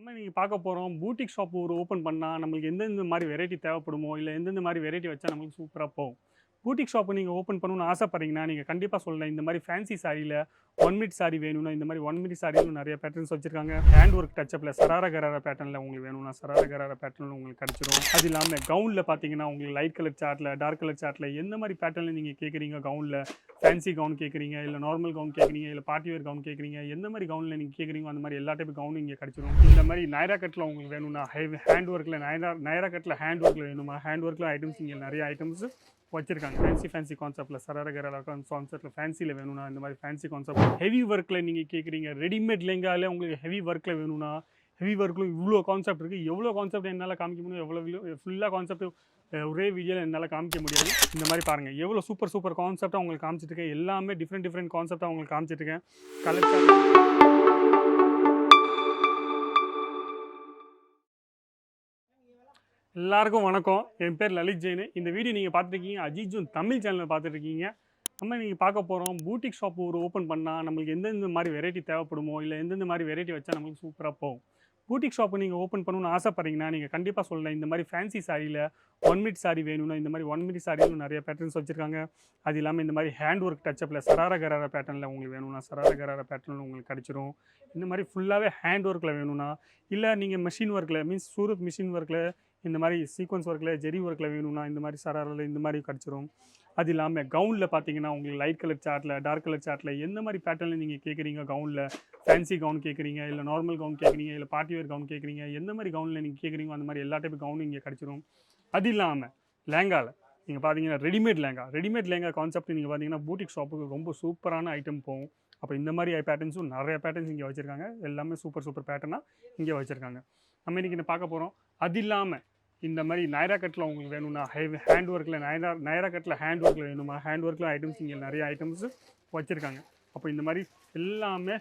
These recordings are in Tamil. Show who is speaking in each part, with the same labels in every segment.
Speaker 1: நம்ம இன்னைக்கு பார்க்க போறோம். பூட்டிக் ஷாப் ஒரு ஓப்பன் பண்ணா, நம்மளுக்கு எந்தெந்த மாரி வெரைட்டி தேவைப்படுமோ, இல்ல எந்தெந்த மாரி வெரைட்டி வச்சா நம்மளுக்கு சூப்பரா போகும். பூட்டிக் ஷாப் நீங்க ஓப்பன் பண்ணணும்னு ஆசைப்படுறீங்கன்னா, நீங்க கண்டிப்பா சொல்லலாம். இந்த மாரி ஃபேன்சி சாரீல 1 மீட்டர் சாரி வேணும்னா, இந்த மாரி 1 மீட்டர் சாரிலும் நெறைய பேட்டர்ன்ஸ் வச்சிருக்காங்க. ஹேண்ட் ஒர்க் டச்சப்ல சராரா கராரா பேட்டர்ன்ல உங்களுக்கு வேணும்னா, சராரா கராரா பேட்டர்ன்ல உங்களுக்கு கிடைச்சிரும். அது இல்லாம கவுன்ல பார்த்தீங்கன்னா, உங்களுக்கு லைட் கலர் சார்ட்ல, டார்க் கலர் சார்ட்ல எந்த மாரி பேட்டர்ன்ல நீங்க கேட்குறீங்க கவுன்ல, ஃபேன்சி கவுன் கேட்குறீங்க, இல்ல நார்மல் கவுன் கேட்குறீங்க, இல்ல பார்ட்டி வேர் கவுன் கேட்குறீங்க, எந்த மாரி கவுன்ல நீங்க கேட்குறீங்களோ, அந்த மாரி எல்லா டைப் கவுனும் இங்க கிடைச்சிரும். இந்த மாரி நைரா கட்ல உங்களுக்கு வேணும்னா, ஹேண்ட் ஒர்க்ல நைரா நைரா கட்ல ஹேண்ட் ஒர்க்ல வேணுமா, ஹேண்ட் ஒர்க்ல ஐட்டம்ஸ் இங்க நெறைய ஐட்டம்ஸ் வச்சிருக்காங்க. ஃபேன்சி கான்செப்ட்ல சராரா கராரா கான்செப்ட்ல ஃபேன்சில வேணும்னா, இந்த மாரி ஃபேன்சி கான்செப்ட் ஹெவி ஒர்க்ல நீங்க கேட்குறீங்க. ரெடிமேட் லெஹங்கால உங்களுக்கு ஹெவி ஒர்க்ல வேணும்னா, ஹெவி ஒர்க்ல இவ்ளோ கான்செப்ட் இருக்கு. எவ்வளோ கான்செப்ட் என்னால காமிக்க முடியும், எவ்வளோ ஃபுல்லா கான்செப்ட் ஒரே வீடியோல என்னால காமிக்க முடியாது. இந்த மாரி பாருங்க. எவ்வளோ சூப்பர் சூப்பர் கான்செப்ட்டா உங்களுக்கு காமிச்சிட்டு இருக்கேன். எல்லாமே டிஃபரெண்ட் கான்செப்ட்டா உங்களுக்கு காமிச்சிட்டு இருக்கேன். கலர் எல்லாருக்கும் வணக்கம். என் பேர் லலித் ஜெயின். இந்த வீடியோ நீங்க பார்த்துருக்கீங்க அஜித் ஜூன் தமிழ் சேனல்ல பார்த்துட்டு இருக்கீங்க. நம்ம இன்னைக்கு பார்க்க போறோம். பூட்டிக் ஷாப் ஒரு ஓப்பன் பண்ணா நம்மளுக்கு எந்தெந்த மாரி வெரைட்டி தேவைப்படுமோ, இல்ல எந்தெந்த மாரி வெரைட்டி வச்சா நம்மளுக்கு சூப்பரா போகும். பூட்டிக் ஷாப் நீங்க ஓப்பன் பண்ணணும்னு ஆசைப்படுறீங்கன்னா, நீங்க கண்டிப்பா சொல்லலாம். இந்த மாரி ஃபேன்சி சாரீல 1 மீட்டர் சாரி வேணும்னா, இந்த மாரி 1 மீட்டர் சாரிலும் நெறைய பேட்டர்ன்ஸ் வச்சிருக்காங்க. அது இல்லாம இந்த மாரி ஹேண்ட் ஒர்க் டச்சப்ல சராரா கராரா பேட்டர்ன்ல உங்களுக்கு வேணும்னா, சராரா கராரா பேட்டர்ன்ல உங்களுக்கு கிடைச்சிரும். இந்த மாரி ஃபுல்லாவே ஹேண்ட் ஒர்க்ல வேணும்னா, இல்ல நீங்க மெஷின் ஒர்க்ல மீன்ஸ் சூரத் மிஷின் ஒர்க்ல இந்த மாதிரி சீக்வன்ஸ் ஒர்க்கில் ஜெரி ஒர்க்கில் வேணும்னா இந்த மாதிரி சராரில் இந்த மாதிரி கிடச்சிரும். அது இல்லாமல் கவுனில் பார்த்தீங்கன்னா உங்களுக்கு லைட் கலர் சார்ட்டில் டார்க் கலர் சார்ட்டில் எந்த மாதிரி பேட்டர்னில் நீங்கள் கேட்குறீங்க கவுனில் ஃபேன்சி கவுன் கேட்குறீங்க, இல்லை நார்மல் கவுன் கேட்குறீங்க, இல்லை பார்ட்டி வேர் கவுன் கேட்குறீங்க, எந்த மாதிரி கவுனில் நீங்கள் கேட்குறீங்களோ அந்த மாதிரி எல்லா டைப் கவுனும் இங்கே கிடச்சிரும். அது இல்லாமல் லேங்காவில் நீங்கள் பார்த்தீங்கன்னா ரெடிமேட் லேங்கா கான்செப்ட் நீங்கள் பார்த்தீங்கன்னா பூட்டிக் ஷாப்புக்கு ரொம்ப சூப்பரான ஐட்டம் போகும். அப்போ இந்த மாதிரி பேட்டர்ன்ஸும் நிறைய பேட்டர்ன்ஸ் இங்கே வச்சுருக்காங்க. எல்லாமே சூப்பர் பேட்டர்னாக இங்கே வச்சுருக்காங்க. நம்ம இன்றைக்கி பார்க்க போகிறோம். அது இல்லாமல் இந்த மாதிரி நைரா கட்டில் உங்களுக்கு வேணும்னா, ஹேண்ட் ஒர்க்கில் நைரா கட்டில் ஹேண்ட் ஒர்க்கில் வேணுமா, ஹேண்ட் ஒர்க்கில் ஐட்டம்ஸ் இங்கே நிறைய ஐட்டம்ஸ் வச்சுருக்காங்க. அப்போ இந்த மாதிரி எல்லாமே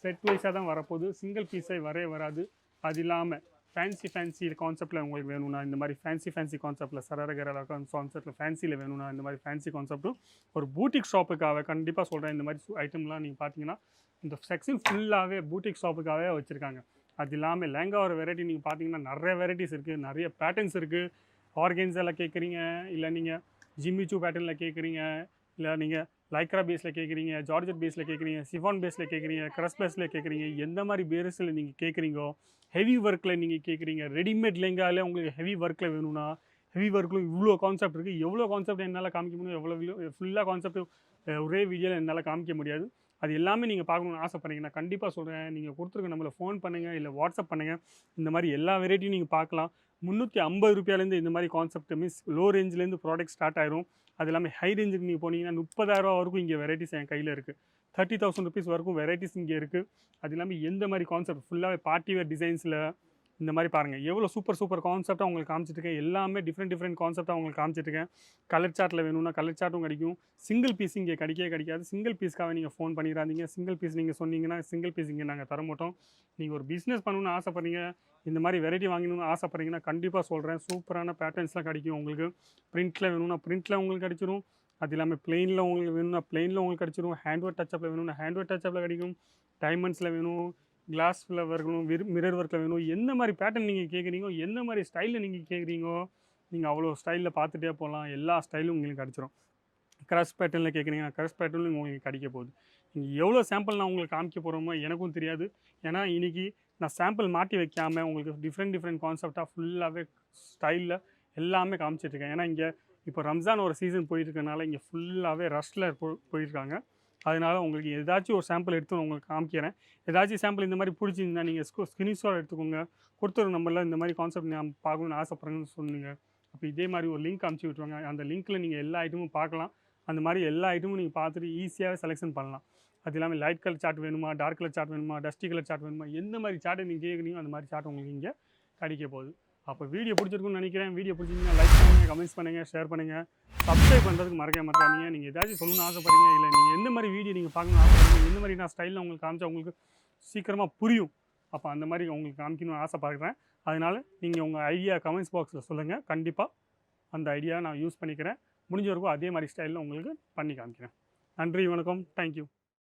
Speaker 1: செட் வைஸாக தான் வரப்போகுது. சிங்கிள் பீஸை வராது. அது இல்லாமல் ஃபேன்சி கான்செப்ட்டில் உங்களுக்கு வேணும்னா, இந்த மாதிரி ஃபேன்சி கான்செப்ட்டில் சராரா கராரா கான்செப்ட்டில் ஃபேன்சியில் வேணும்னா, இந்த மாதிரி ஃபேன்சி கான்செப்ட்டும் ஒரு பூட்டிக் ஷாப்புக்காக கண்டிப்பாக சொல்கிறேன். இந்த மாதிரி ஐட்டம்லாம் நீங்கள் பார்த்தீங்கன்னா இந்த செக்ஷன் ஃபுல்லாகவே பூட்டிக் ஷாப்புக்காகவே வச்சுருக்காங்க. அது இல்லாமல் லேங்காவோட வெரைட்டி நீங்கள் பார்த்தீங்கன்னா நிறைய வெரைட்டிஸ் இருக்குது, நிறைய பேட்டர்ன்ஸ் இருக்குது. ஆர்கென்ஸாவில் கேட்குறீங்க, இல்லை நீங்கள் ஜிம்மிச்சூ பேட்டர்னில் கேட்குறீங்க, இல்லை நீங்கள் லைக்ரா பேஸில் கேட்குறீங்க, ஜார்ஜெட் பேஸில் கேட்குறீங்க, சிஃபான் பேஸில் கேட்குறீங்க, க்ரஷ் பேஸில் கேட்குறீங்க, எந்த மாதிரி பேஸில் நீங்கள் கேட்குறீங்கோ, ஹெவி ஒர்க்கில் நீங்கள் கேட்குறீங்க. ரெடிமேட் லெஹங்காவில் உங்களுக்கு ஹெவி ஒர்க்கில் வேணும்னா, ஹெவி ஒர்க்கில் இவ்வளோ கான்செப்ட் இருக்குது. எவ்வளோ கான்செப்ட் என்னால் காமிக்க முடியும், எவ்வளோ ஃபுல்லாக கான்செப்ட் ஒரே வீடியோவில் என்னால் காமிக்க முடியாது. அது எல்லாமே நீங்கள் பார்க்கணுன்னு ஆசைப்பட்றீங்கன்னா கண்டிப்பாக சொல்கிறேன். நீங்கள் கொடுத்துருக்க நம்மளை ஃபோன் பண்ணுங்கள், இல்லை வாட்ஸ்அப் பண்ணுங்கள். இந்த மாதிரி எல்லா வெரைட்டியும் நீங்கள் பார்க்கலாம். 350 ரூபாயிலேருந்து இந்த மாதிரி கான்செப்ட் மீன்ஸ் லோ ரேஞ்சிலேருந்து ப்ராடக்ட் ஸ்டார்ட் ஆயிரும். அது இல்லாமல் ஹை ரேஞ்சுக்கு நீங்கள் போனீங்கன்னா 30,000 வரைக்கும் இங்கே வெரைட்டிஸ் என் கையில் இருக்குது. 30,000 ருபீஸ் வரைக்கும் வெரைட்டிஸ் இங்கே இருக்குது. அது இல்லாமல் எந்த மாதிரி கான்செப்ட் ஃபுல்லாகவே பார்ட்டி வேர் டிசைன்ஸில் இந்த மாதிரி பாருங்கள் எவ்வளோ சூப்பர் கான்செப்டாக உங்களுக்கு காமிச்சிட்ருக்கேன். எல்லாமே டிஃப்ரெண்ட் கான்செப்டாக உங்களுக்கு காமிச்சிட்ருக்கேன். கலர் சார்ட்டில் வேணும்னா கலர் சார்ட்டும் கிடைக்கும். சிங்கிள் பீஸ் இங்கே கிடைக்காது. சிங்கிள் பீஸ்க்காக நீங்கள் ஃபோன் பண்ணிடாதீங்க. சிங்கிள் பீஸ் நீங்கள் சொன்னீங்கன்னா சிங்கிள் பீஸ் இங்கே நாங்கள் தரமாட்டோம். நீங்கள் ஒரு பிஸ்னஸ் பண்ணணும்னு ஆசைப்பட்றீங்க, இந்த மாதிரி வெரைட்டி வாங்கணும்னு ஆசைப்பட்றீங்கன்னா கண்டிப்பாக சொல்கிறேன். சூப்பரான பேட்டர்ன்ஸ்லாம் கிடைக்கும் உங்களுக்கு. பிரிண்ட்டில் வேணும்னா பிரிண்ட்டில் உங்களுக்கு கிடச்சிரும். அது இல்லாமல் பிளெயினில் உங்களுக்கு வேணும்னா பிளெயினில் உங்களுக்கு கிடச்சிரும். ஹேண்ட்ஒர்க் டச்சப்பில் வேணும்னா ஹேண்ட்ஒர்க் டச்சப்பில் கிடைக்கும். டைமண்ட்ஸில் வேணும், கிளாஸ் ஃப்ளவர்களும் மிரர் ஒர்க்கில் வேணும். எந்த மாதிரி பேட்டர்ன் நீங்கள் கேட்குறீங்கோ, எந்த மாதிரி ஸ்டைலில் நீங்கள் கேட்குறீங்கோ, நீங்கள் அவ்வளோ ஸ்டைலில் பார்த்துட்டே போகலாம். எல்லா ஸ்டைலும் உங்களுக்கு கிடச்சிரும். க்ரஷ் பேட்டர்னில் கேட்குறீங்கன்னா க்ரஷ் பேட்டர்னும் உங்களுக்கு கிடைக்க போகுது. நீங்கள் எவ்வளோ சாம்பிள் நான் உங்களுக்கு காமிக்க போகிறோமோ எனக்கும் தெரியாது. ஏன்னா இன்றைக்கி நான் சாம்பிள் மாட்டி வைக்காமல் உங்களுக்கு டிஃப்ரெண்ட் கான்செப்டாக ஃபுல்லாகவே ஸ்டைலில் எல்லாமே காமிச்சிட்ருக்கேன். ஏன்னா இங்கே இப்போ ரம்ஜான் ஒரு சீசன் போயிட்டுருக்கனால இங்கே ஃபுல்லாகவே ரஷ்ல போயிருக்காங்க. அதனால் உங்களுக்கு ஏதாச்சும் ஒரு சாம்பிள் எடுத்து நான் உங்களுக்கு காமிக்கிறேன். ஏதாச்சும் சாம்பிள் இந்த மாதிரி பிடிச்சிருந்தா நீங்கள் ஸ்க்ரீன்ஷாட் எடுத்துக்கோங்க. கொடுத்துருங்க நம்பரில் இந்த மாதிரி கான்செப்ட் நான் பார்க்கணுன்னு ஆசைப்பட்றேன்னு சொன்னீங்க. அப்போ இதே மாதிரி ஒரு லிங்க் அனுப்பிச்சி விட்ருவாங்க. அந்த லிங்க்கில் நீங்கள் எல்லா ஐட்டமும் பார்க்கலாம். அந்த மாதிரி எல்லா ஐட்டமும் நீங்கள் பார்த்துட்டு ஈஸியாகவே செலெக்ஷன் பண்ணலாம். அது இல்லாமல் லைட் கலர் சார்ட் வேணுமா, டார்க் கலர் சார்ட் வேணுமா, டஸ்டி கலர் சார்ட் வேணுமா, எந்த மாதிரி சார்ட்டை நீங்கள் கேட்குறீங்க அந்த மாதிரி சார்ட் உங்களுக்கு இங்கே கிடைக்க போகுது. அப்போ வீடியோ பிடிச்சிருக்குன்னு நினைக்கிறேன். வீடியோ பிடிச்சிங்கன்னா லைக் பண்ணுங்கள், கமெண்ட்ஸ் பண்ணுங்கள், ஷேர் பண்ணுங்கள், சப்ஸ்கிரைப் பண்ணுறதுக்கு மறக்காதீங்க. நீங்கள் ஏதாச்சும் சொல்லணும்னு ஆசைப்படுறீங்க, இல்லை நீங்கள் எந்த மாதிரி வீடியோ நீங்கள் பார்க்கணும்னு ஆசைப்படுறீங்க, எந்த மாதிரி நான் ஸ்டைலில் உங்களுக்கு காமிச்சா உங்களுக்கு சீக்கிரமாக புரியும். அப்போ அந்த மாதிரி உங்களுக்கு காமிக்கணும்னு ஆசைப்படுறேன். அதனால் நீங்கள் உங்கள் ஐடியா கமெண்ட்ஸ் பாக்ஸில் சொல்லுங்கள். கண்டிப்பாக அந்த ஐடியாவை நான் யூஸ் பண்ணிக்கிறேன். முடிஞ்ச வரைக்கும் அதே மாதிரி ஸ்டைலில் உங்களுக்கு பண்ணி காமிக்கிறேன். நன்றி, வணக்கம், தேங்க்யூ.